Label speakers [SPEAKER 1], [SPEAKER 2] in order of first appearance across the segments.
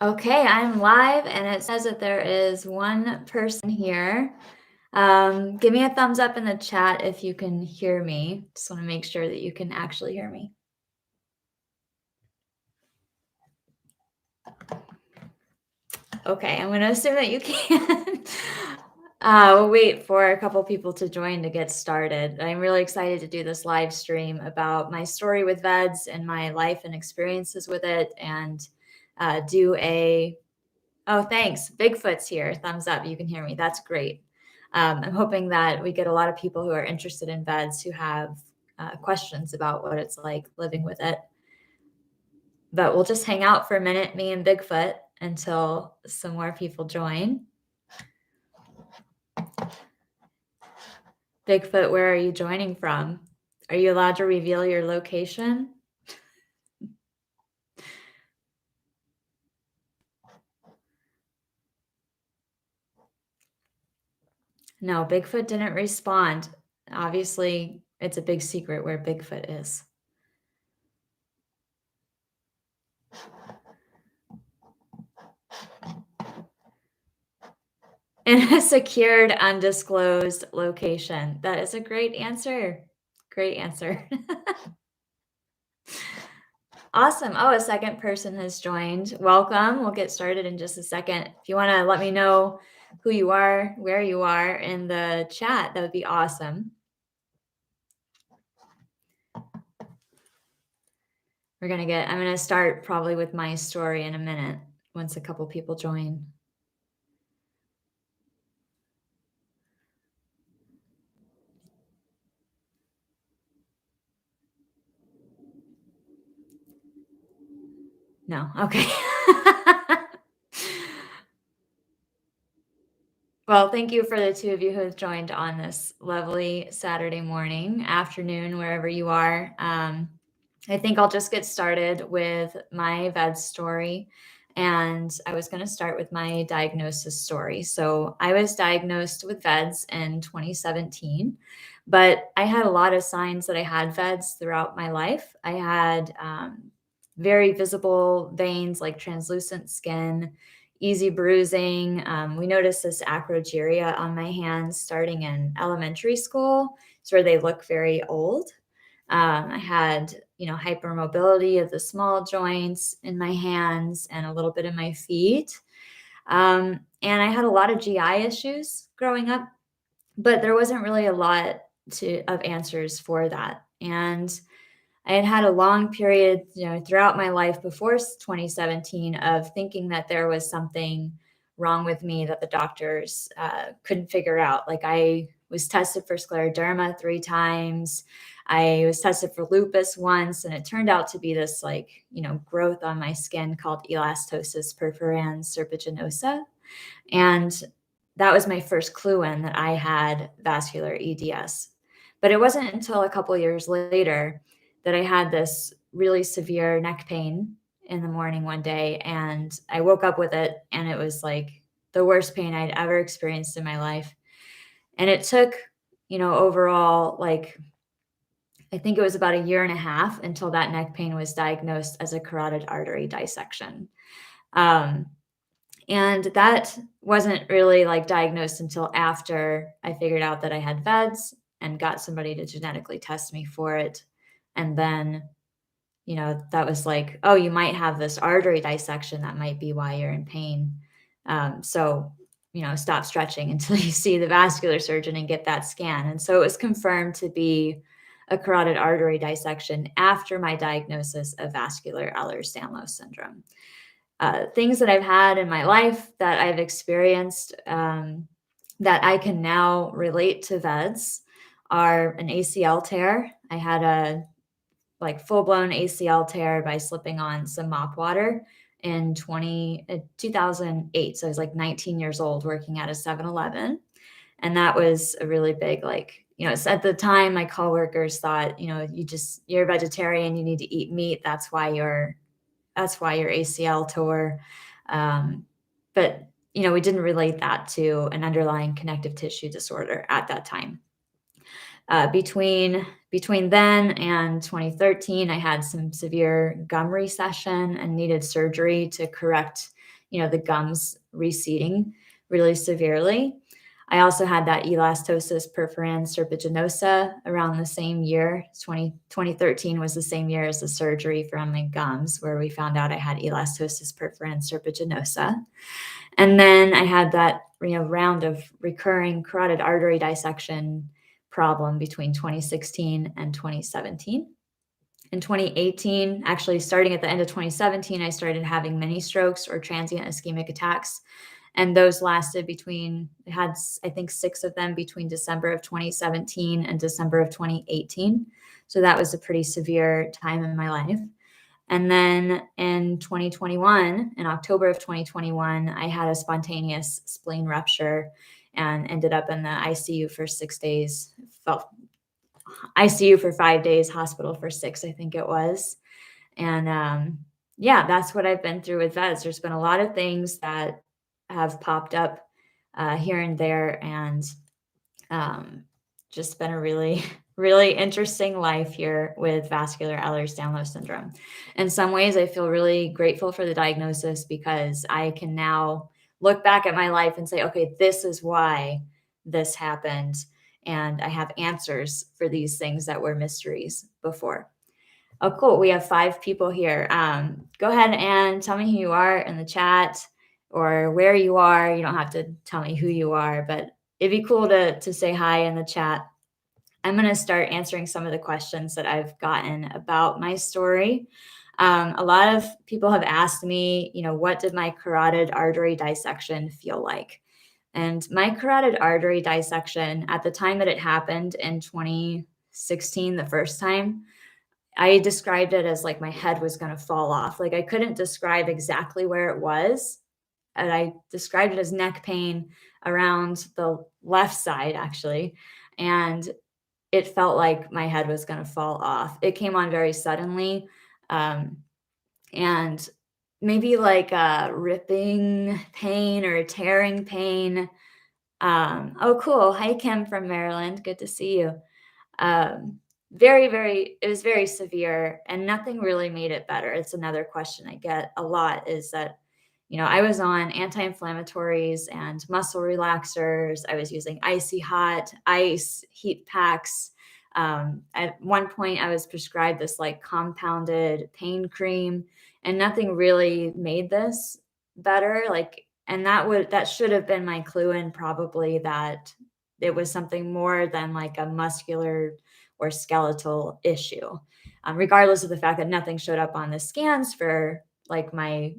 [SPEAKER 1] Okay, I'm live and it says that there is one person here. Give me a thumbs up in the chat if you can hear me. Just want to make sure that you can actually hear me. Okay, I'm going to assume that you can. We'll wait for a couple people to join to get started. I'm really excited to do this live stream about my story with vEDS and my life and experiences with it, and oh, thanks. Bigfoot's here. Thumbs up. You can hear me. That's great. I'm hoping that we get a lot of people who are interested in vEDS who have questions about what it's like living with it. But we'll just hang out for a minute, me and Bigfoot, until some more people join. Bigfoot, where are you joining from? Are you allowed to reveal your location? No, Bigfoot didn't respond. Obviously, it's a big secret where Bigfoot is. In a secured, undisclosed location. That is a great answer. Great answer. Awesome. Oh, a second person has joined. Welcome. We'll get started in just a second. If you want to let me know who you are, where you are in the chat, that would be awesome. I'm going to start probably with my story in a minute once a couple people join. No. Okay. Well, thank you for the two of you who have joined on this lovely Saturday morning, afternoon, wherever you are. I think I'll just get started with my vEDS story. And I was going to start with my diagnosis story. So I was diagnosed with vEDS in 2017, but I had a lot of signs that I had vEDS throughout my life. I had very visible veins, like translucent skin, easy bruising. We noticed this acrogyria on my hands starting in elementary school. It's where they look very old. I had, hypermobility of the small joints in my hands and a little bit in my feet. And I had a lot of GI issues growing up, but there wasn't really a lot of answers for that. And I had had a long period, throughout my life before 2017 of thinking that there was something wrong with me that the doctors couldn't figure out. Like I was tested for scleroderma 3 times. I was tested for lupus once, and it turned out to be this growth on my skin called elastosis perforans serpiginosa. And that was my first clue in that I had vascular EDS. But it wasn't until a couple years later that I had this really severe neck pain in the morning one day, and I woke up with it, and it was like the worst pain I'd ever experienced in my life. And it took, overall, I think it was about 1.5 years until that neck pain was diagnosed as a carotid artery dissection. And that wasn't really diagnosed until after I figured out that I had vEDS and got somebody to genetically test me for it. And then, that was like, oh, you might have this artery dissection. That might be why you're in pain. So, stop stretching until you see the vascular surgeon and get that scan. And so it was confirmed to be a carotid artery dissection after my diagnosis of vascular Ehlers-Danlos syndrome. Things that I've had in my life that I've experienced that I can now relate to vEDS are an ACL tear. I had a full-blown ACL tear by slipping on some mop water in 2008. So I was 19 years old working at a 7-Eleven. And that was a really big, at the time my coworkers thought, you're a vegetarian, you need to eat meat. That's why your ACL tore. But, we didn't relate that to an underlying connective tissue disorder at that time. Between then and 2013, I had some severe gum recession and needed surgery to correct, the gums receding really severely. I also had that elastosis perforans serpiginosa around the same year. 2013 was the same year as the surgery for my gums, where we found out I had elastosis perforans serpiginosa. And then I had that, round of recurring carotid artery dissection problem between 2016 and 2017. In 2018, actually starting at the end of 2017, I started having mini strokes or transient ischemic attacks. And those lasted I had, I think, 6 of them between December of 2017 and December of 2018. So that was a pretty severe time in my life. And then in 2021, in October of 2021, I had a spontaneous spleen rupture and ended up in the ICU for 6 days. ICU for 5 days, hospital for 6, I think it was. And yeah, that's what I've been through with vEDS. There's been a lot of things that have popped up here and there, and just been a really, really interesting life here with vascular Ehlers-Danlos syndrome. In some ways, I feel really grateful for the diagnosis because I can now look back at my life and say, okay, this is why this happened. And I have answers for these things that were mysteries before. Oh, cool. We have 5 people here. Go ahead and tell me who you are in the chat or where you are. You don't have to tell me who you are, but it'd be cool to say hi in the chat. I'm going to start answering some of the questions that I've gotten about my story. A lot of people have asked me, what did my carotid artery dissection feel like? And my carotid artery dissection, at the time that it happened in 2016, the first time, I described it as like my head was going to fall off. Like I couldn't describe exactly where it was. And I described it as neck pain around the left side, actually. And it felt like my head was going to fall off. It came on very suddenly. And maybe like a ripping pain or a tearing pain. Oh, cool. Hi, Kim from Maryland. Good to see you. It was very severe and nothing really made it better. It's another question I get a lot is that, I was on anti-inflammatories and muscle relaxers. I was using icy hot, ice, heat packs. At one point I was prescribed this like compounded pain cream and nothing really made this better. And that should have been my clue in probably that it was something more than like a muscular or skeletal issue, regardless of the fact that nothing showed up on the scans for like my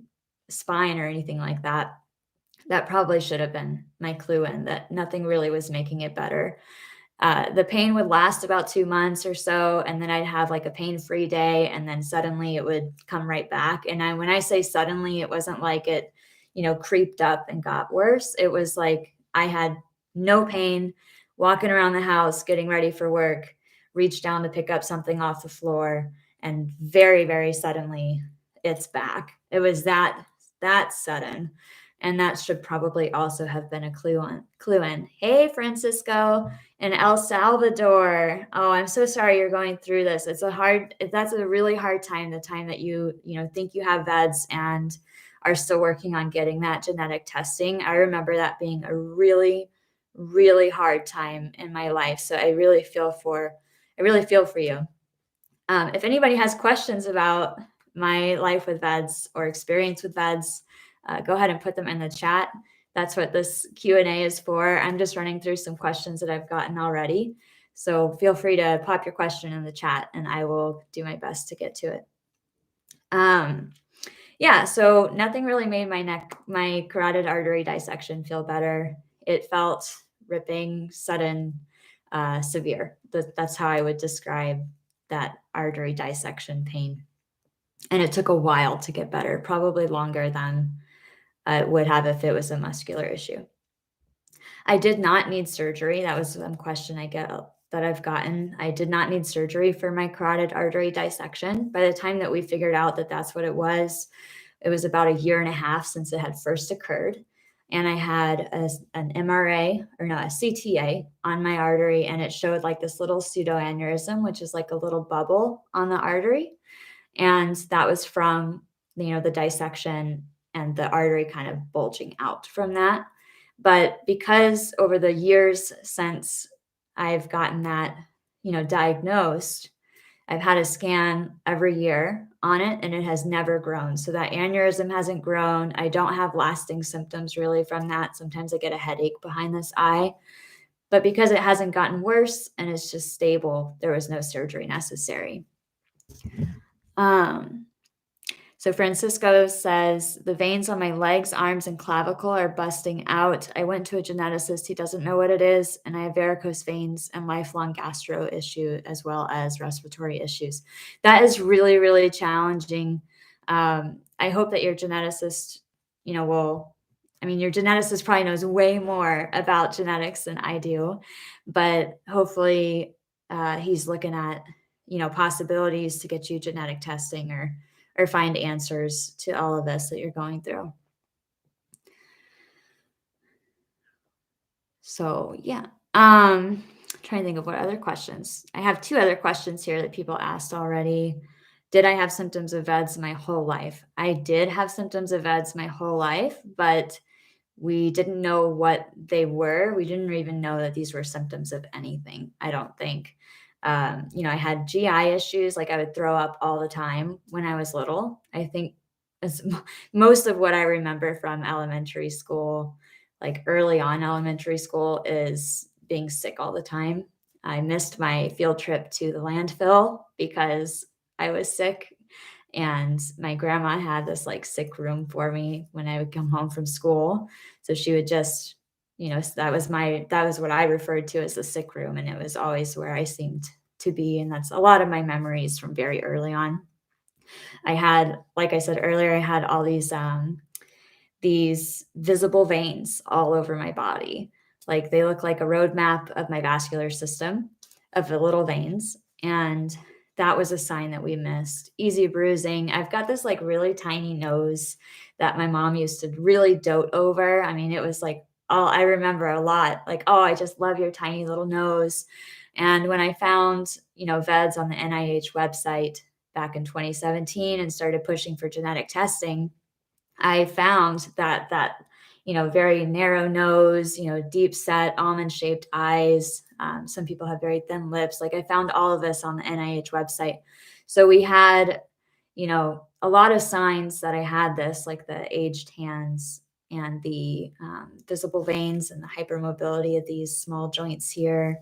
[SPEAKER 1] spine or anything like that. That probably should have been my clue in that nothing really was making it better. The pain would last about 2 months or so, and then I'd have like a pain-free day, and then suddenly it would come right back. And when I say suddenly, it wasn't like it, creeped up and got worse. It was like I had no pain, walking around the house, getting ready for work, reach down to pick up something off the floor, and very, very suddenly it's back. It was that sudden. And that should probably also have been a clue in. Hey, Francisco in El Salvador. Oh, I'm so sorry you're going through this. That's a really hard time, the time that you think you have vEDS and are still working on getting that genetic testing. I remember that being a really, really hard time in my life. So I really feel for you. If anybody has questions about my life with vEDS or experience with vEDS, go ahead and put them in the chat. That's what this Q&A is for. I'm just running through some questions that I've gotten already. So feel free to pop your question in the chat and I will do my best to get to it. Yeah, so nothing really made my carotid artery dissection feel better. It felt ripping, sudden, severe. That's how I would describe that artery dissection pain. And it took a while to get better, probably longer than it would have if it was a muscular issue. I did not need surgery. That was one question that I've gotten. I did not need surgery for my carotid artery dissection. By the time that we figured out that that's what it was about a year and a half since it had first occurred. and I had an MRA, or no, a CTA on my artery, and it showed like this little pseudoaneurysm, which is like a little bubble on the artery. And that was from, the dissection and the artery kind of bulging out from that. But because over the years since I've gotten that, diagnosed, I've had a scan every year on it and it has never grown. So that aneurysm hasn't grown. I don't have lasting symptoms really from that. Sometimes I get a headache behind this eye. But because it hasn't gotten worse and it's just stable, there was no surgery necessary. So Francisco says, the veins on my legs, arms, and clavicle are busting out. I went to a geneticist. He doesn't know what it is. And I have varicose veins and lifelong gastro issue, as well as respiratory issues. That is really, really challenging. I hope that your geneticist, your geneticist probably knows way more about genetics than I do, but hopefully he's looking at, possibilities to get you genetic testing or find answers to all of this that you're going through. So yeah, trying to think of what other questions. I have 2 other questions here that people asked already. Did I have symptoms of vEDS my whole life? I did have symptoms of vEDS my whole life, but we didn't know what they were. We didn't even know that these were symptoms of anything, I don't think. I had GI issues, like I would throw up all the time when I was little. I think most of what I remember from elementary school, like early on elementary school, is being sick all the time. I missed my field trip to the landfill because I was sick, and my grandma had this like sick room for me when I would come home from school. So she would just, that was what I referred to as the sick room. And it was always where I seemed to be. And that's a lot of my memories from very early on. I had, like I said earlier, I had all these visible veins all over my body. Like they look like a roadmap of my vascular system of the little veins. And that was a sign that we missed. Easy bruising. I've got this like really tiny nose that my mom used to really dote over. I mean, it was like, oh, I remember a lot. Like, oh, I just love your tiny little nose. And when I found, vEDS on the NIH website back in 2017 and started pushing for genetic testing, I found that very narrow nose, deep set almond shaped eyes. Some people have very thin lips. Like I found all of this on the NIH website. So we had, a lot of signs that I had this, like the aged hands and the visible veins and the hypermobility of these small joints here.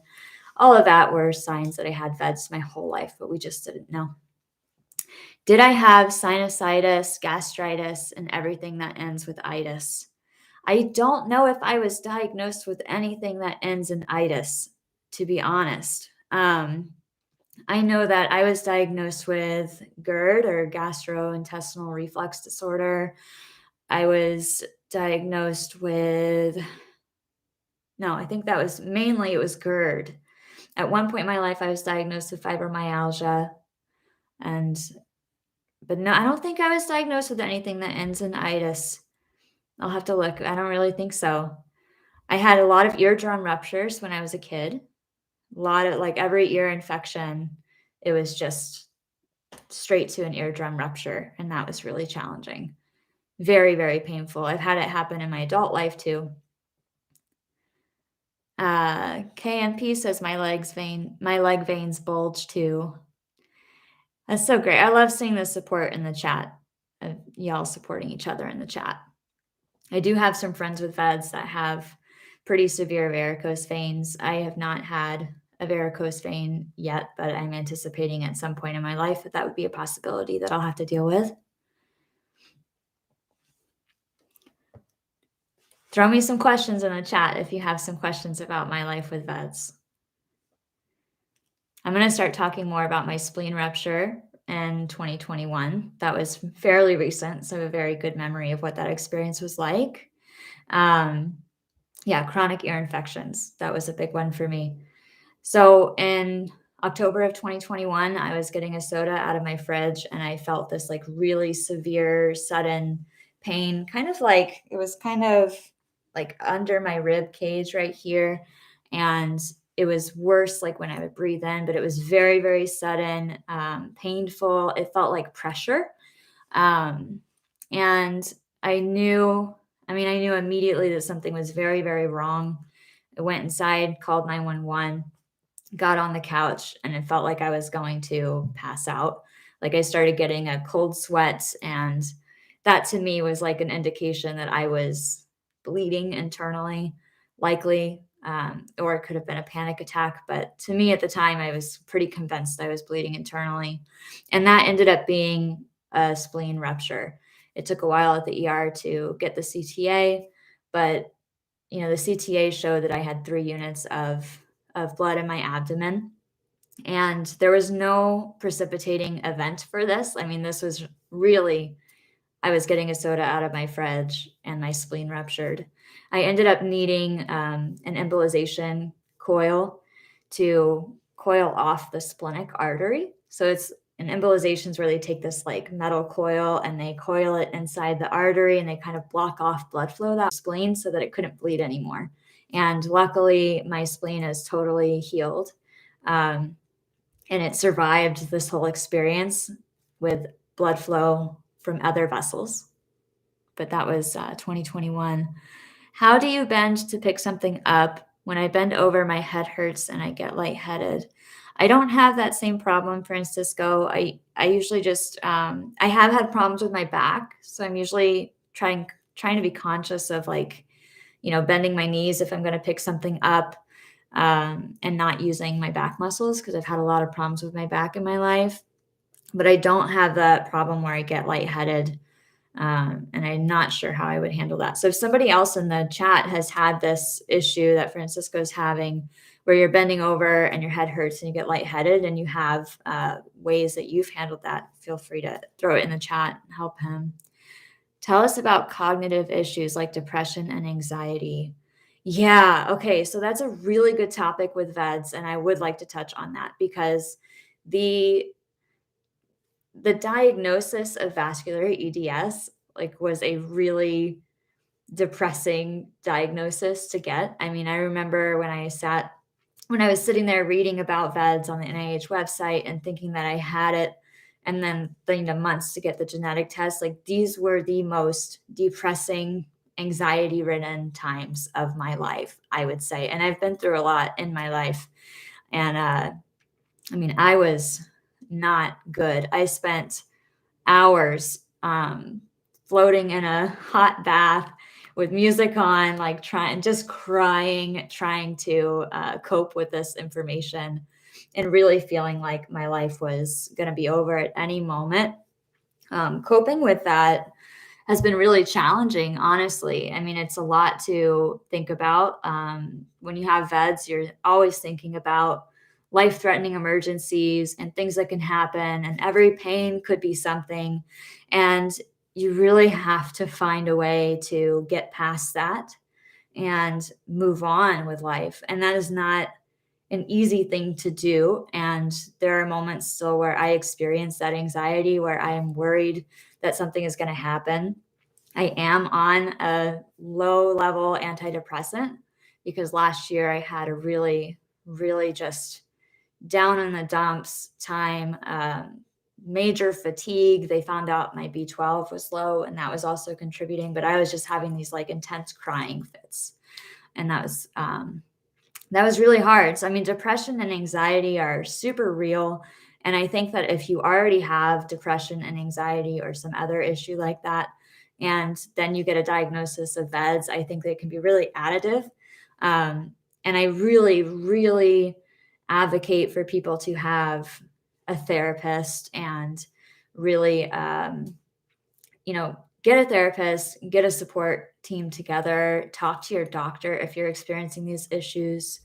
[SPEAKER 1] All of that were signs that I had vEDS my whole life, but we just didn't know. Did I have sinusitis, gastritis, and everything that ends with itis? I don't know if I was diagnosed with anything that ends in itis, to be honest. I know that I was diagnosed with GERD, or gastrointestinal reflux disorder. I was diagnosed with, no, I think that was mainly, it was GERD. At one point in my life, I was diagnosed with fibromyalgia, but no, I don't think I was diagnosed with anything that ends in itis. I'll have to look. I don't really think so. I had a lot of eardrum ruptures when I was a kid. A lot of, like, every ear infection, it was just straight to an eardrum rupture, and that was really challenging. Very, very painful. I've had it happen in my adult life too. KMP says my leg veins bulge too. That's so great. I love seeing the support in the chat, of y'all supporting each other in the chat. I do have some friends with vEDS that have pretty severe varicose veins. I have not had a varicose vein yet, but I'm anticipating at some point in my life that would be a possibility that I'll have to deal with. Throw me some questions in the chat if you have some questions about my life with vEDS. I'm going to start talking more about my spleen rupture in 2021. That was fairly recent, so a very good memory of what that experience was like. Chronic ear infections. That was a big one for me. So in October of 2021, I was getting a soda out of my fridge and I felt this like really severe, sudden pain, kind of like, it was kind of like under my rib cage right here. And it was worse like when I would breathe in, but it was very, very sudden, painful. It felt like pressure. Um, and I knew immediately that something was very, very wrong. I went inside, called 911, got on the couch, and it felt like I was going to pass out. Like I started getting a cold sweat, and that to me was like an indication that I was bleeding internally, likely, or it could have been a panic attack. But to me at the time, I was pretty convinced I was bleeding internally. And that ended up being a spleen rupture. It took a while at the ER to get the CTA, but the CTA showed that I had 3 units of blood in my abdomen, and there was no precipitating event for this. I mean, this was really I was getting a soda out of my fridge and my spleen ruptured. I ended up needing an embolization coil to coil off the splenic artery. So it's an embolization is where they take this like metal coil and they coil it inside the artery and they kind of block off blood flow that spleen so that it couldn't bleed anymore. And luckily, my spleen is totally healed. Um, and it survived this whole experience with blood flow from other vessels. But that was 2021. How do you bend to pick something up? When I bend over, my head hurts and I get lightheaded. I don't have that same problem, Francisco. I usually just I have had problems with my back, so I'm usually trying to be conscious of like bending my knees if I'm going to pick something up, and not using my back muscles because I've had a lot of problems with my back in my life. But I don't have that problem where I get lightheaded. And I'm not sure how I would handle that. So if somebody else in the chat has had this issue that Francisco's having, where you're bending over and your head hurts and you get lightheaded, and you have ways that you've handled that, feel free to throw it in the chat and help him. Tell us about cognitive issues like depression and anxiety. Yeah, okay. So that's a really good topic with vEDS, and I would like to touch on that because the the diagnosis of vascular EDS like was a really depressing diagnosis to get. I mean, I remember when I was sitting there reading about vEDS on the NIH website and thinking that I had it, and then the months to get the genetic test, like these were the most depressing, anxiety-ridden times of my life, I would say. And I've been through a lot in my life. And I mean, I was not good. I spent hours floating in a hot bath with music on, like just crying, trying to cope with this information, and really feeling like my life was going to be over at any moment. Coping with that has been really challenging, honestly. I mean, it's a lot to think about. When you have vEDS, you're always thinking about life-threatening emergencies and things that can happen, and every pain could be something. And you really have to find a way to get past that and move on with life. And that is not an easy thing to do. And there are moments still where I experience that anxiety, where I am worried that something is going to happen. I am on a low level antidepressant because last year I had a really, really just down in the dumps time, major fatigue. They found out my B12 was low, and that was also contributing, but I was just having these like intense crying fits. And that was really hard. So, I mean, depression and anxiety are super real. And I think that if you already have depression and anxiety or some other issue like that, and then you get a diagnosis of vEDS, I think that it can be really additive. And I really, really advocate for people to have a therapist and really, get a therapist, get a support team together, talk to your doctor if you're experiencing these issues.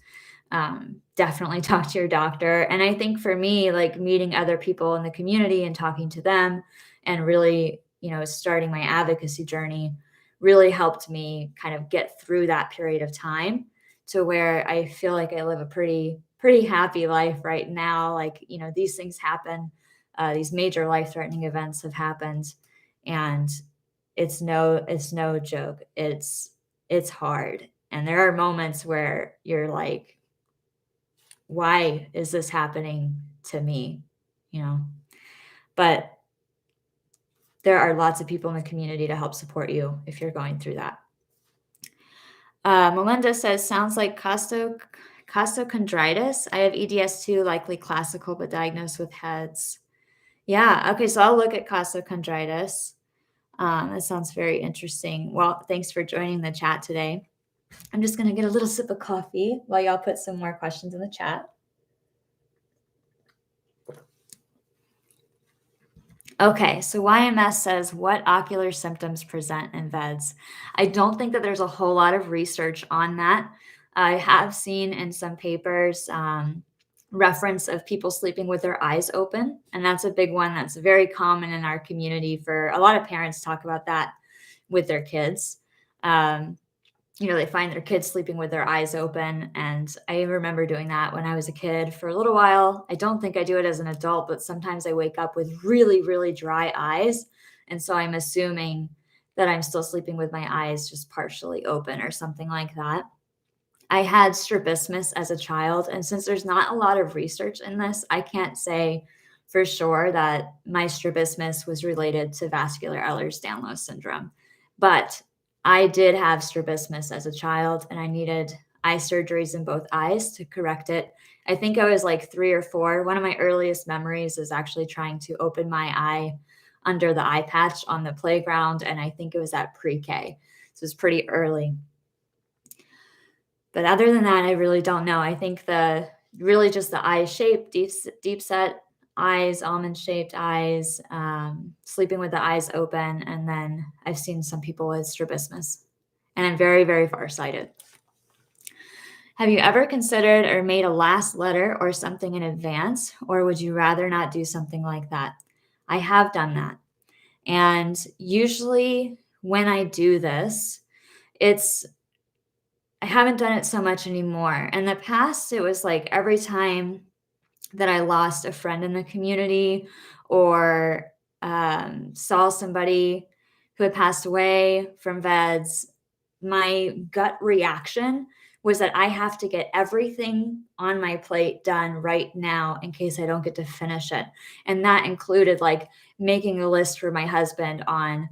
[SPEAKER 1] Definitely talk to your doctor. And I think for me, like meeting other people in the community and talking to them and really, starting my advocacy journey really helped me kind of get through that period of time to where I feel like I live a pretty happy life right now. Like, these things happen. These major life-threatening events have happened, and it's no joke. It's it's hard. And there are moments where you're like, why is this happening to me? You know, but there are lots of people in the community to help support you if you're going through that. Melinda says, sounds like costochondritis. I have EDS too, likely classical, but diagnosed with heads. Yeah. Okay. So I'll look at costochondritis. That sounds very interesting. Well, thanks for joining the chat today. I'm just going to get a little sip of coffee while y'all put some more questions in the chat. Okay, so YMS says, what ocular symptoms present in vEDS? I don't think that there's a whole lot of research on that. I have seen in some papers reference of people sleeping with their eyes open, and that's a big one that's very common in our community. For a lot of parents talk about that with their kids. They find their kids sleeping with their eyes open. And I remember doing that when I was a kid for a little while. I don't think I do it as an adult, but sometimes I wake up with really, really dry eyes. And so I'm assuming that I'm still sleeping with my eyes just partially open or something like that. I had strabismus as a child. And since there's not a lot of research in this, I can't say for sure that my strabismus was related to vascular Ehlers-Danlos syndrome. But I did have strabismus as a child, and I needed eye surgeries in both eyes to correct it. I think I was like 3 or 4. One of my earliest memories is actually trying to open my eye under the eye patch on the playground, and I think it was at pre-K. So it was pretty early. But other than that, I really don't know. I think really just the eye shape, deep set eyes, almond-shaped eyes, sleeping with the eyes open, and then I've seen some people with strabismus, and I'm very, very farsighted. Have you ever considered or made a last letter or something in advance, or would you rather not do something like that? I have done that, and usually when I do this, I haven't done it so much anymore. In the past, it was like every time that I lost a friend in the community or saw somebody who had passed away from vEDS, my gut reaction was that I have to get everything on my plate done right now in case I don't get to finish it. And that included like making a list for my husband on,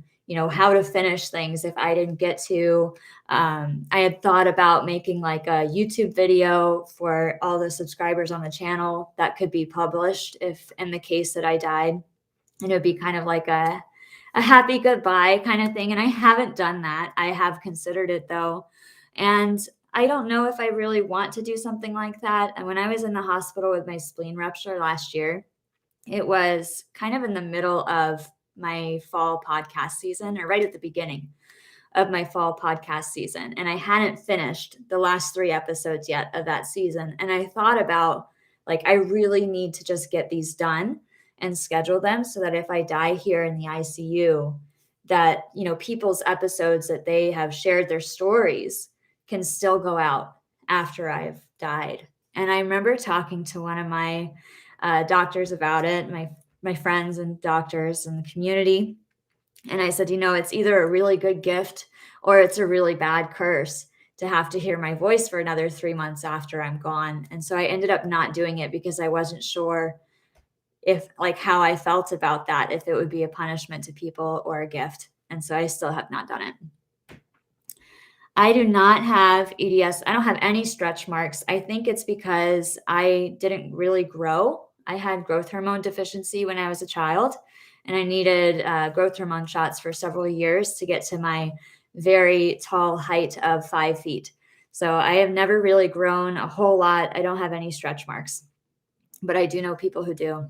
[SPEAKER 1] how to finish things if I didn't get to. I had thought about making like a YouTube video for all the subscribers on the channel that could be published if in the case that I died. And it would be kind of like a happy goodbye kind of thing. And I haven't done that. I have considered it though. And I don't know if I really want to do something like that. And when I was in the hospital with my spleen rupture last year, it was kind of in the middle of my fall podcast season, or right at the beginning of my fall podcast season. And I hadn't finished the last 3 episodes yet of that season. And I thought about like, I really need to just get these done and schedule them so that if I die here in the ICU, that, people's episodes that they have shared their stories can still go out after I've died. And I remember talking to one of my doctors about it, my friends and doctors in the community. And I said, it's either a really good gift or it's a really bad curse to have to hear my voice for another 3 months after I'm gone. And so I ended up not doing it because I wasn't sure if like how I felt about that, if it would be a punishment to people or a gift. And so I still have not done it. I do not have EDS. I don't have any stretch marks. I think it's because I didn't really grow. I had growth hormone deficiency when I was a child, and I needed growth hormone shots for several years to get to my very tall height of 5 feet. So I have never really grown a whole lot. I don't have any stretch marks, but I do know people who do.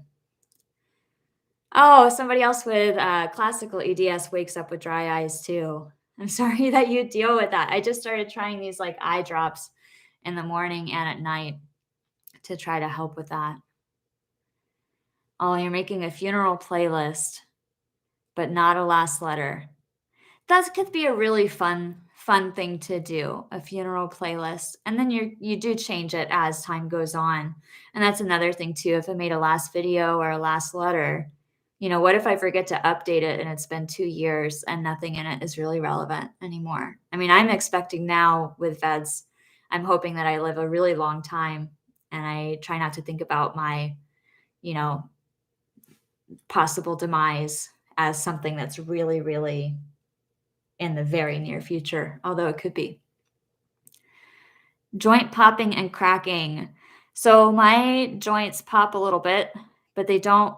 [SPEAKER 1] Oh, somebody else with classical EDS wakes up with dry eyes too. I'm sorry that you deal with that. I just started trying these like eye drops in the morning and at night to try to help with that. Oh, you're making a funeral playlist, but not a last letter. That could be a really fun thing to do, a funeral playlist. And then you do change it as time goes on. And that's another thing too. If I made a last video or a last letter, What if I forget to update it and it's been 2 years and nothing in it is really relevant anymore? I mean, I'm expecting now with vEDS, I'm hoping that I live a really long time and I try not to think about my, you know, possible demise as something that's really, really in the very near future, although it could be. Joint popping and cracking. So my joints pop a little bit, but they don't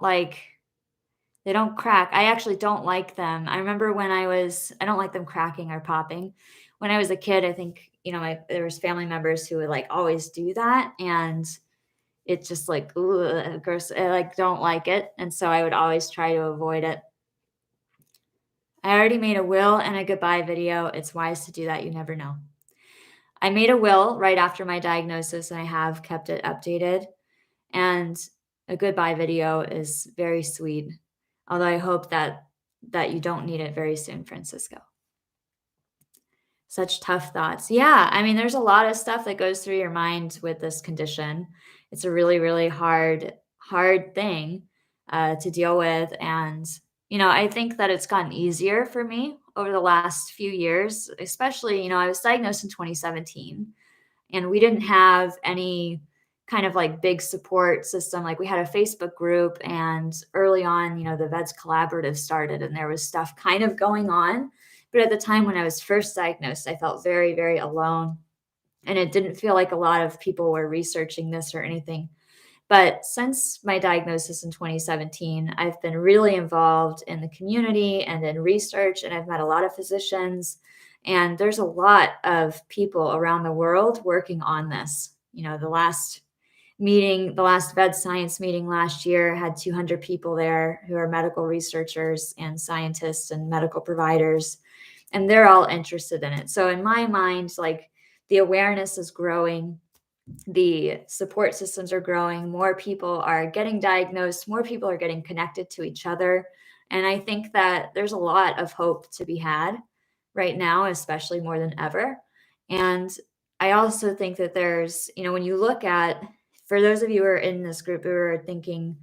[SPEAKER 1] crack. I actually don't like them. I remember I don't like them cracking or popping. When I was a kid, I think, there was family members who would like always do that. And it's just like, ugh, gross. I like don't like it. And so I would always try to avoid it. I already made a will and a goodbye video. It's wise to do that. You never know. I made a will right after my diagnosis and I have kept it updated. And a goodbye video is very sweet. Although I hope that you don't need it very soon, Francisco. Such tough thoughts. Yeah, I mean, there's a lot of stuff that goes through your mind with this condition. It's a really, really hard thing to deal with. And, I think that it's gotten easier for me over the last few years, especially, I was diagnosed in 2017 and we didn't have any kind of like big support system. Like we had a Facebook group and early on, the vEDS collaborative started and there was stuff kind of going on. But at the time when I was first diagnosed, I felt very, very alone. And it didn't feel like a lot of people were researching this or anything. But since my diagnosis in 2017, I've been really involved in the community and in research, and I've met a lot of physicians. And there's a lot of people around the world working on this. The last vEDS science meeting last year had 200 people there who are medical researchers and scientists and medical providers, and they're all interested in it. So in my mind, like the awareness is growing, the support systems are growing, more people are getting diagnosed, more people are getting connected to each other. And I think that there's a lot of hope to be had right now, especially more than ever. And I also think that there's, when you look at, for those of you who are in this group who are thinking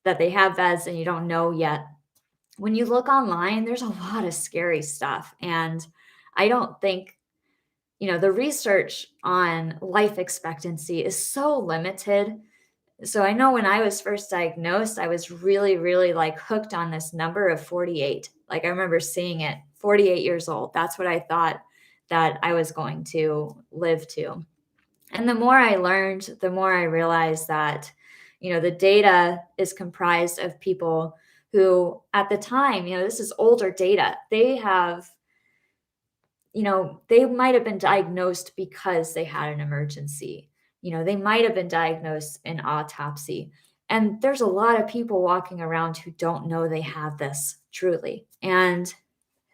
[SPEAKER 1] that they have vEDS and you don't know yet, when you look online, there's a lot of scary stuff. And I don't think, the research on life expectancy is so limited. So I know when I was first diagnosed, I was really, really like hooked on this number of 48. Like I remember seeing it, 48 years old. That's what I thought that I was going to live to. And the more I learned, the more I realized that, the data is comprised of people who at the time, this is older data. They have, they might have been diagnosed because they had an emergency. They might have been diagnosed in autopsy. And there's a lot of people walking around who don't know they have this truly. And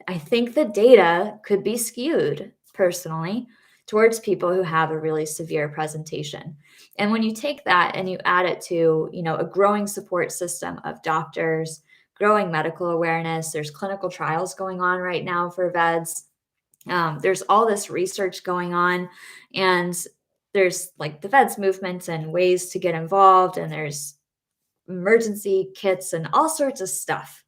[SPEAKER 1] I think the data could be skewed personally towards people who have a really severe presentation. And when you take that and you add it to, a growing support system of doctors, growing medical awareness, there's clinical trials going on right now for vEDS. There's all this research going on, and there's like the vEDS movement and ways to get involved, and there's emergency kits and all sorts of stuff.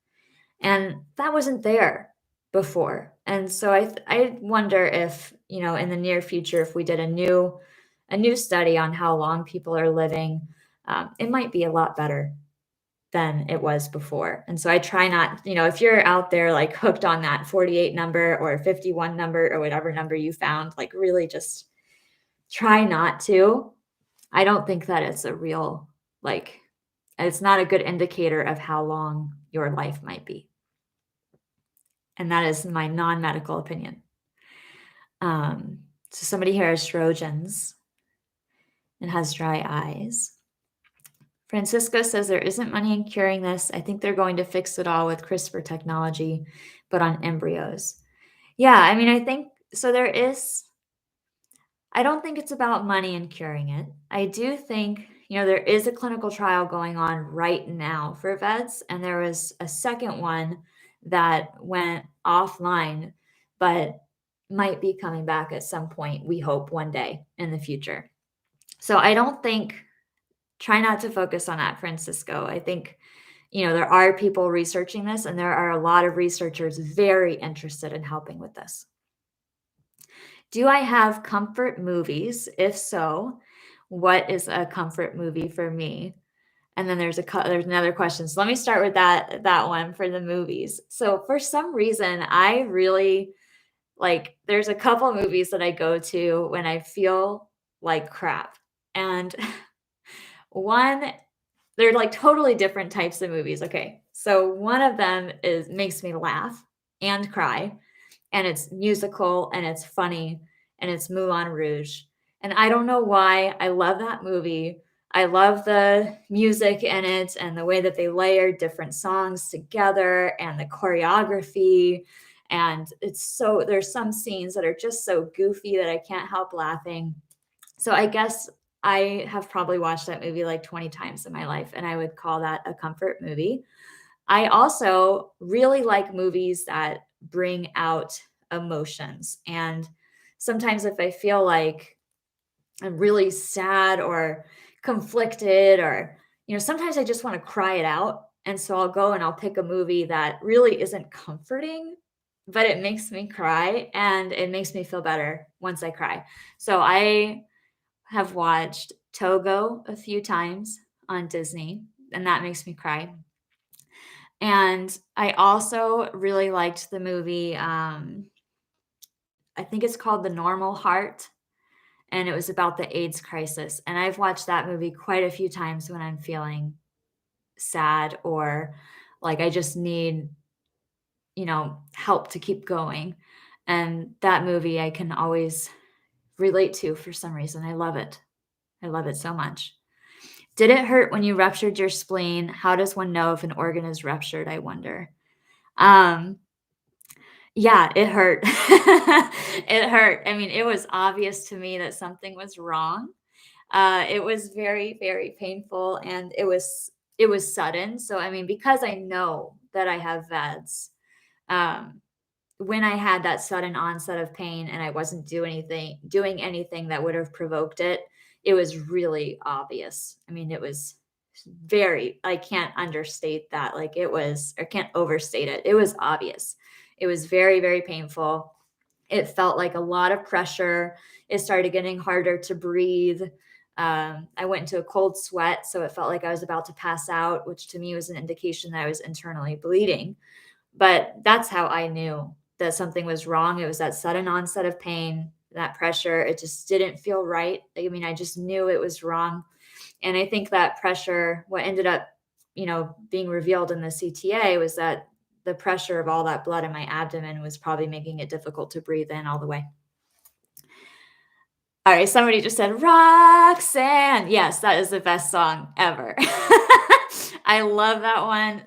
[SPEAKER 1] And that wasn't there before. And so I wonder if, in the near future, if we did a new study on how long people are living, it might be a lot better than it was before. And so I try not, if you're out there like hooked on that 48 number or 51 number or whatever number you found, like really just try not to. I don't think that it's a real, it's not a good indicator of how long your life might be. And that is my non-medical opinion. So somebody here has Sjögren's and has dry eyes. Francisco says there isn't money in curing this. I think they're going to fix it all with CRISPR technology, but on embryos. Yeah, I mean, I think so. I don't think it's about money and curing it. I do think, there is a clinical trial going on right now for vEDS, and there was a second one that went offline, but might be coming back at some point, we hope one day in the future. So I don't think, try not to focus on that, Francisco. I think, there are people researching this, and there are a lot of researchers very interested in helping with this. Do I have comfort movies? If so, what is a comfort movie for me? And then there's another question. So let me start with that one for the movies. So for some reason, I really there's a couple movies that I go to when I feel like crap. And one they're like totally different types of movies. Okay. So one of them makes me laugh and cry, and it's musical and it's funny, and it's Moulin Rouge. And I don't know why I love that movie. I love the music in it and the way that they layered different songs together and the choreography. And there's some scenes that are just so goofy that I can't help laughing. So I guess I have probably watched that movie like 20 times in my life, and I would call that a comfort movie. I also really like movies that bring out emotions. And sometimes if I feel like I'm really sad or conflicted, or, sometimes I just want to cry it out. And so I'll go and I'll pick a movie that really isn't comforting, but it makes me cry and it makes me feel better once I cry. So I have watched Togo a few times on Disney, and that makes me cry. And I also really liked the movie, I think it's called The Normal Heart, and it was about the AIDS crisis. And I've watched that movie quite a few times when I'm feeling sad, or like I just need, help to keep going. And that movie I can always relate to for some reason. I love it. I love it so much. Did it hurt when you ruptured your spleen? How does one know if an organ is ruptured, I wonder? Um, yeah, it hurt. It hurt. I mean, it was obvious to me that something was wrong. It was very, very painful, and it was sudden. So, I mean, because I know that I have vEDS, um, when I had that sudden onset of pain and I wasn't doing anything that would have provoked it, it was really obvious. I mean, it was I can't understate that. I can't overstate it. It was obvious. It was very, very painful. It felt like a lot of pressure. It started getting harder to breathe. I went into a cold sweat, so it felt like I was about to pass out, which to me was an indication that I was internally bleeding. But that's how I knew that something was wrong. It was that sudden onset of pain, that pressure. It just didn't feel right. I mean, I just knew it was wrong. And I think that pressure, what ended up, being revealed in the CTA, was that the pressure of all that blood in my abdomen was probably making it difficult to breathe in all the way. All right, somebody just said Roxanne. Yes, that is the best song ever. I love that one.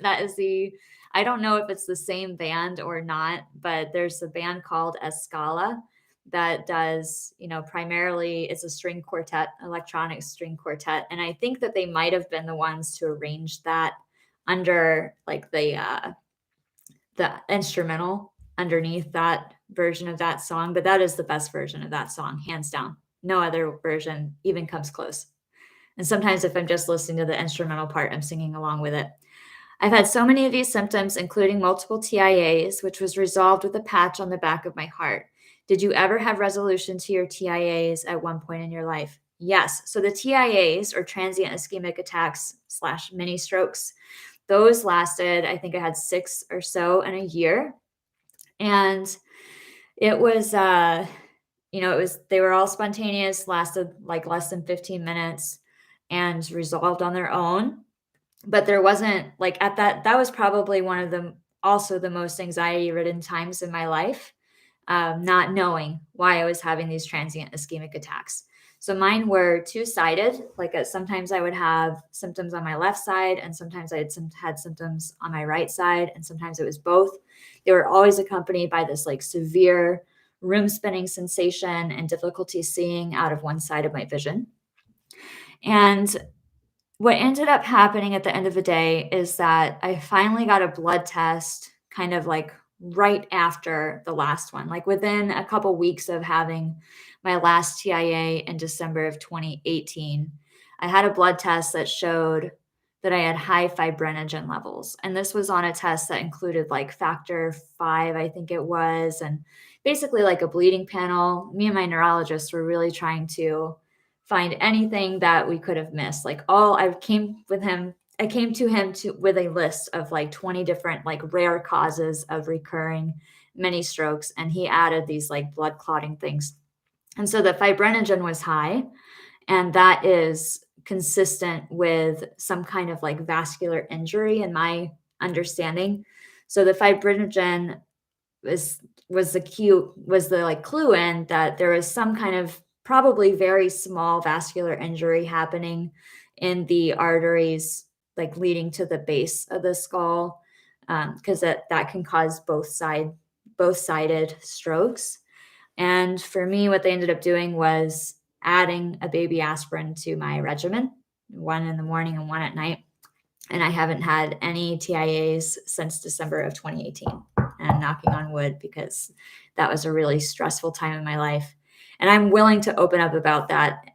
[SPEAKER 1] I don't know if it's the same band or not, but there's a band called Escala that does, primarily it's a string quartet, electronic string quartet. And I think that they might have been the ones to arrange that under like the instrumental underneath that version of that song. But that is the best version of that song, hands down. No other version even comes close. And sometimes if I'm just listening to the instrumental part, I'm singing along with it. I've had so many of these symptoms, including multiple TIAs, which was resolved with a patch on the back of my heart. Did you ever have resolution to your TIAs at one point in your life? Yes. So the TIAs, or transient ischemic attacks / mini strokes, those lasted, I think I had 6 or so in a year. And it was, they were all spontaneous, lasted like less than 15 minutes and resolved on their own. But there wasn't that was probably one of the most anxiety ridden times in my life, not knowing why I was having these transient ischemic attacks. So mine were two-sided. Sometimes I would have symptoms on my left side, and sometimes I had symptoms on my right side, and sometimes it was both. They were always accompanied by this severe room spinning sensation and difficulty seeing out of one side of my vision. And what ended up happening at the end of the day is that I finally got a blood test kind of right after the last one, within a couple weeks of having my last TIA in December of 2018. I had a blood test that showed that I had high fibrinogen levels. And this was on a test that included like factor 5, I think it was, and basically like a bleeding panel. Me and my neurologist were really trying to find anything that we could have missed. Like I came to him with a list of like 20 different like rare causes of recurring mini strokes, and he added these like blood clotting things. And so the fibrinogen was high, and that is consistent with some kind of like vascular injury in my understanding. So the fibrinogen was the like clue in that there was some kind of probably very small vascular injury happening in the arteries like leading to the base of the skull, because that can cause both-sided strokes. And for me, what they ended up doing was adding a baby aspirin to my regimen, one in the morning and one at night. And I haven't had any TIAs since December of 2018. And knocking on wood, because that was a really stressful time in my life. And I'm willing to open up about that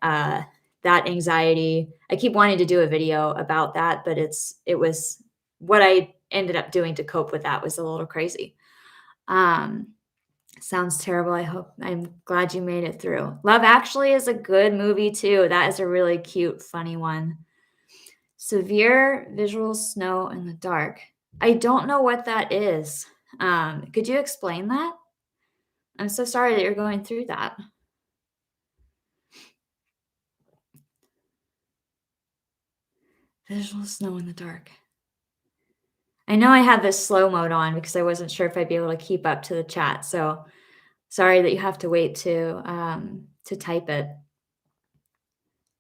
[SPEAKER 1] anxiety. I keep wanting to do a video about that, but it was what I ended up doing to cope with that was a little crazy. Sounds terrible. I'm glad you made it through. Love Actually is a good movie too. That is a really cute, funny one. Severe visual snow in the dark. I don't know what that is. Could you explain that? I'm so sorry that you're going through that. Visual snow in the dark. I know I had this slow mode on because I wasn't sure if I'd be able to keep up to the chat. So sorry that you have to wait to type it.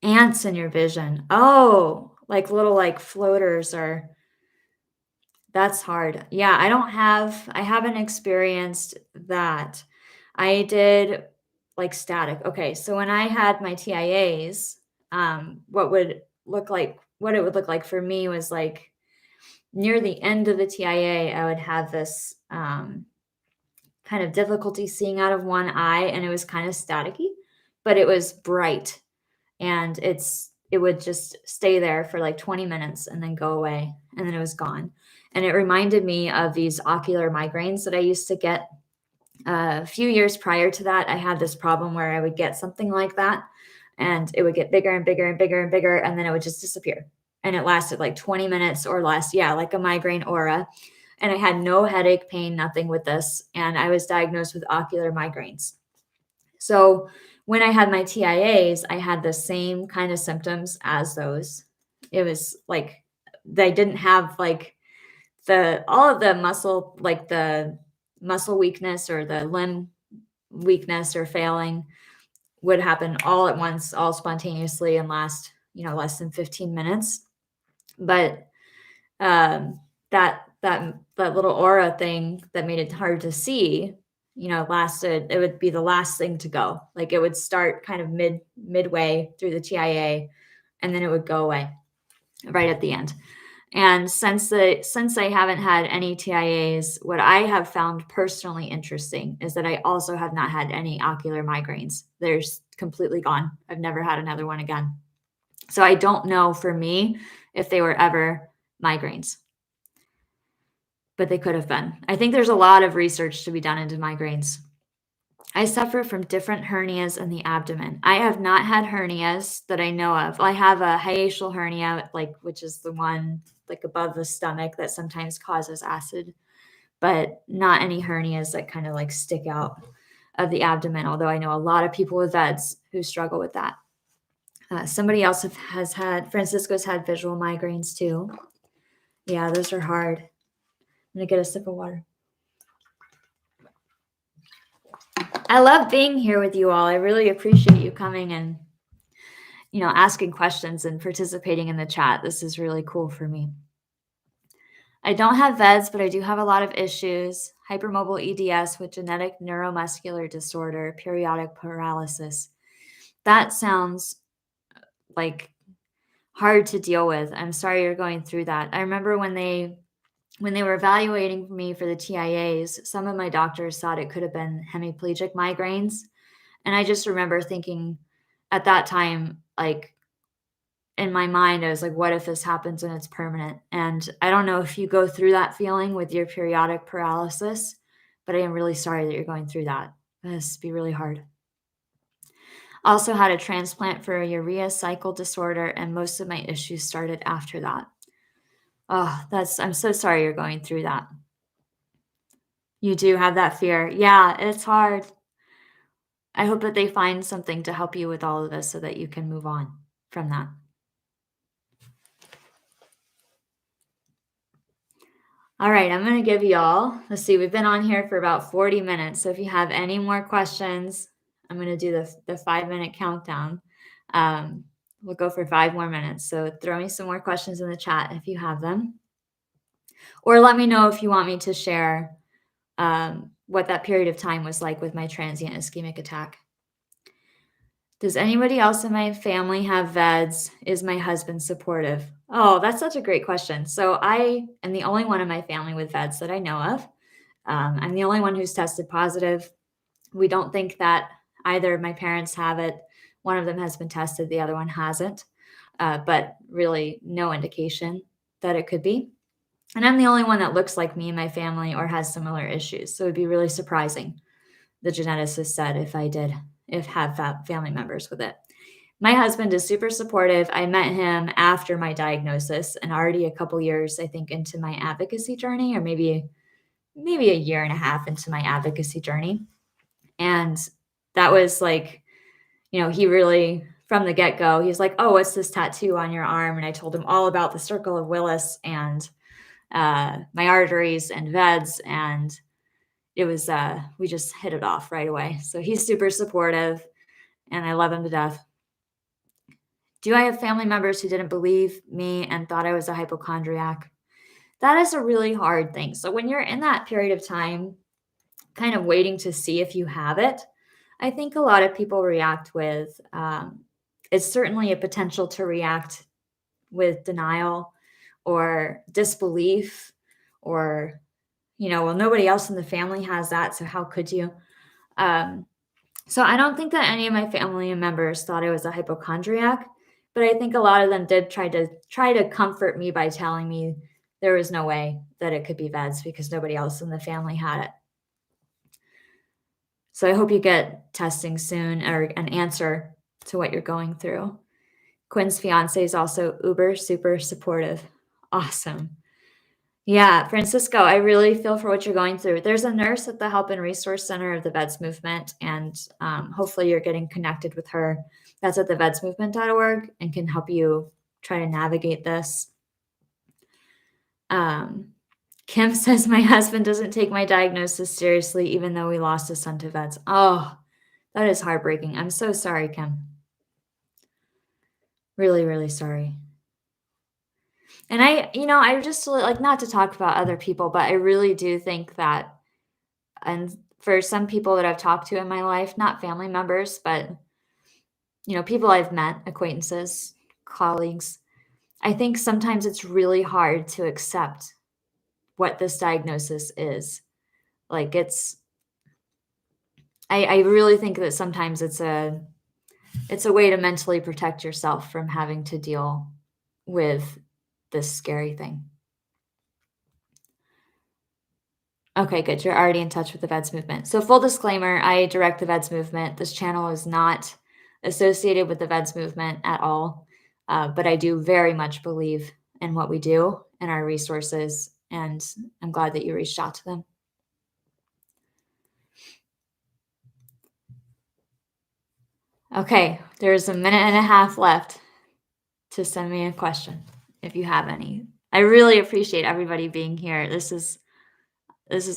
[SPEAKER 1] Ants in your vision. Oh, like little like floaters are. That's hard. Yeah, I haven't experienced that. I did like static. Okay, so when I had my TIAs, what it would look like for me was like near the end of the TIA, I would have this kind of difficulty seeing out of one eye, and it was kind of staticky, but it was bright, and it would just stay there for like 20 minutes and then go away, and then it was gone. And it reminded me of these ocular migraines that I used to get. A few years prior to that, I had this problem where I would get something like that, and it would get bigger and bigger and bigger and bigger, and then it would just disappear. And it lasted like 20 minutes or less. Yeah, like a migraine aura. And I had no headache, pain, nothing with this. And I was diagnosed with ocular migraines. So when I had my TIAs, I had the same kind of symptoms as those. It was like they didn't have like all of the muscle, like the muscle weakness or the limb weakness or failing would happen all at once, all spontaneously, and last, less than 15 minutes. But that little aura thing that made it hard to see, lasted. It would be the last thing to go. Like it would start kind of midway through the TIA, and then it would go away right at the end. And since I haven't had any TIAs, what I have found personally interesting is that I also have not had any ocular migraines. They're completely gone. I've never had another one again. So I don't know for me if they were ever migraines, but they could have been. I think there's a lot of research to be done into migraines. I suffer from different hernias in the abdomen. I have not had hernias that I know of. I have a hiatal hernia, which is the one like above the stomach that sometimes causes acid, but not any hernias that kind of like stick out of the abdomen. Although I know a lot of people with vEDS who struggle with that. Somebody else has had, Francisco's had visual migraines too. Yeah, those are hard. I'm gonna get a sip of water. I love being here with you all. I really appreciate you coming and, asking questions and participating in the chat. This is really cool for me. I don't have vEDS, but I do have a lot of issues. Hypermobile EDS with genetic neuromuscular disorder, periodic paralysis. That sounds like hard to deal with. I'm sorry you're going through that. I remember when they were evaluating me for the TIAs, some of my doctors thought it could have been hemiplegic migraines. And I just remember thinking at that time, like, in my mind, I was like, what if this happens and it's permanent? And I don't know if you go through that feeling with your periodic paralysis, but I am really sorry that you're going through that. This would be really hard. Also had a transplant for a urea cycle disorder, and most of my issues started after that. Oh, I'm so sorry you're going through that. You do have that fear. Yeah, it's hard. I hope that they find something to help you with all of this so that you can move on from that. All right, I'm going to give y'all, let's see, we've been on here for about 40 minutes. So if you have any more questions, I'm going to do the 5-minute countdown. We'll go for 5 more minutes. So throw me some more questions in the chat if you have them. Or let me know if you want me to share what that period of time was like with my transient ischemic attack. Does anybody else in my family have vEDS? Is my husband supportive? Oh, that's such a great question. So I am the only one in my family with vEDS that I know of. I'm the only one who's tested positive. We don't think that either of my parents have it. One of them has been tested, the other one hasn't, but really no indication that it could be. And I'm the only one that looks like me in my family or has similar issues. So it'd be really surprising, the geneticist said, if have family members with it. My husband is super supportive. I met him after my diagnosis and already a couple years, I think, into my advocacy journey, or maybe a year and a half into my advocacy journey. And that was like, he really, from the get-go, he's like, oh, what's this tattoo on your arm? And I told him all about the circle of Willis and my arteries and vEDS, and it was we just hit it off right away. So he's super supportive and I love him to death. Do I have family members who didn't believe me and thought I was a hypochondriac? That is a really hard thing. So when you're in that period of time, kind of waiting to see if you have it, I think a lot of people react with, it's certainly a potential to react with denial or disbelief, or, well, nobody else in the family has that, so how could you? So I don't think that any of my family members thought I was a hypochondriac, but I think a lot of them did try to comfort me by telling me there was no way that it could be vEDS because nobody else in the family had it. So I hope you get testing soon or an answer to what you're going through. Quinn's fiance is also uber super supportive. Awesome. Yeah, Francisco, I really feel for what you're going through. There's a nurse at the Help and Resource Center of the vEDS Movement, and hopefully you're getting connected with her. That's at thevedsmovement.org and can help you try to navigate this. Kim says, my husband doesn't take my diagnosis seriously, even though we lost a son to vEDS. Oh, that is heartbreaking. I'm so sorry, Kim. Really, really sorry. And I just like, not to talk about other people, but I really do think that, and for some people that I've talked to in my life, not family members, but, people I've met, acquaintances, colleagues, I think sometimes it's really hard to accept what this diagnosis is. Like I really think that sometimes it's a way to mentally protect yourself from having to deal with this scary thing. Okay, good. You're already in touch with the vEDS movement. So full disclaimer, I direct the vEDS movement. This channel is not associated with the vEDS movement at all, but I do very much believe in what we do and our resources, and I'm glad that you reached out to them. Okay, there's a minute and a half left to send me a question if you have any. I really appreciate everybody being here. This is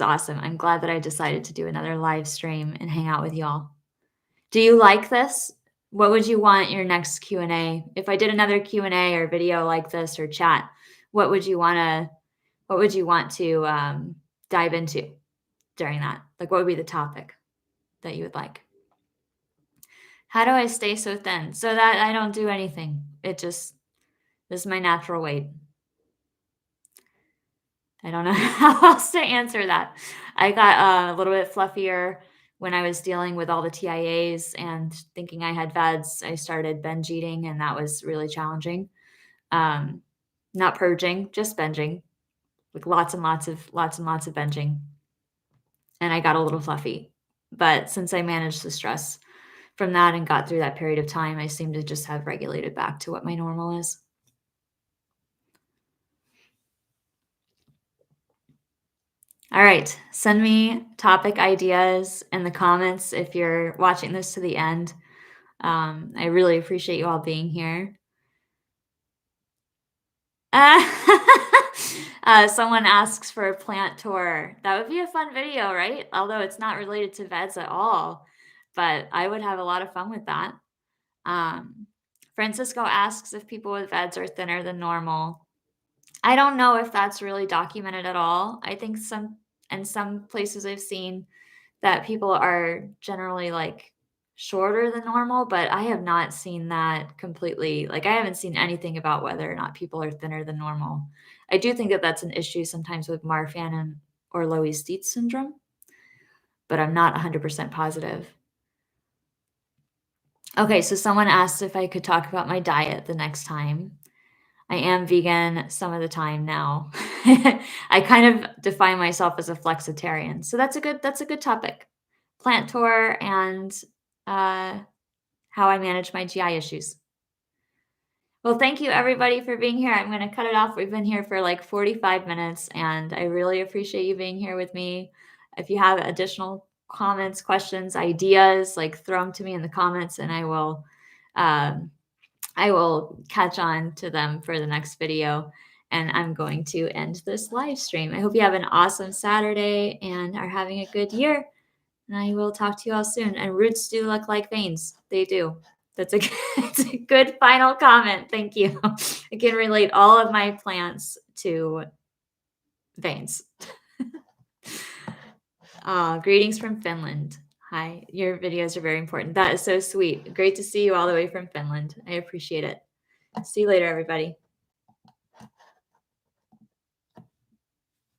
[SPEAKER 1] awesome. I'm glad that I decided to do another live stream and hang out with y'all. Do you like this? What would you want your next Q&A? If I did another Q&A or video like this or chat, what would you want to dive into during that? Like, what would be the topic that you would like? How do I stay so thin? So that I don't do anything. This is my natural weight. I don't know how else to answer that. I got a little bit fluffier when I was dealing with all the TIAs and thinking I had vEDS, I started binge eating, and that was really challenging. Not purging, just binging, like lots and lots of binging. And I got a little fluffy. But since I managed the stress from that and got through that period of time, I seem to just have regulated back to what my normal is. All right, send me topic ideas in the comments if you're watching this to the end. I really appreciate you all being here. Someone asks for a plant tour. That would be a fun video, right? Although it's not related to vEDS at all, but I would have a lot of fun with that. Francisco asks if people with vEDS are thinner than normal. I don't know if that's really documented at all. I think in some places I've seen that people are generally like shorter than normal, but I have not seen that completely. Like, I haven't seen anything about whether or not people are thinner than normal. I do think that that's an issue sometimes with Marfan or Loeys-Dietz syndrome, but I'm not 100% positive. Okay, so someone asked if I could talk about my diet the next time. I am vegan some of the time now. I kind of define myself as a flexitarian, so that's a good topic. Plant tour and how I manage my GI issues. Well, thank you everybody for being here. I'm going to cut it off. We've been here for like 45 minutes, and I really appreciate you being here with me. If you have additional comments, questions, ideas, like throw them to me in the comments, and I will catch on to them for the next video. And I'm going to end this live stream. I hope you have an awesome Saturday and are having a good year. And I will talk to you all soon. And roots do look like veins. They do. That's it's a good final comment. Thank you. I can relate all of my plants to veins. Greetings from Finland. Hi, your videos are very important. That is so sweet. Great to see you all the way from Finland. I appreciate it. See you later, everybody.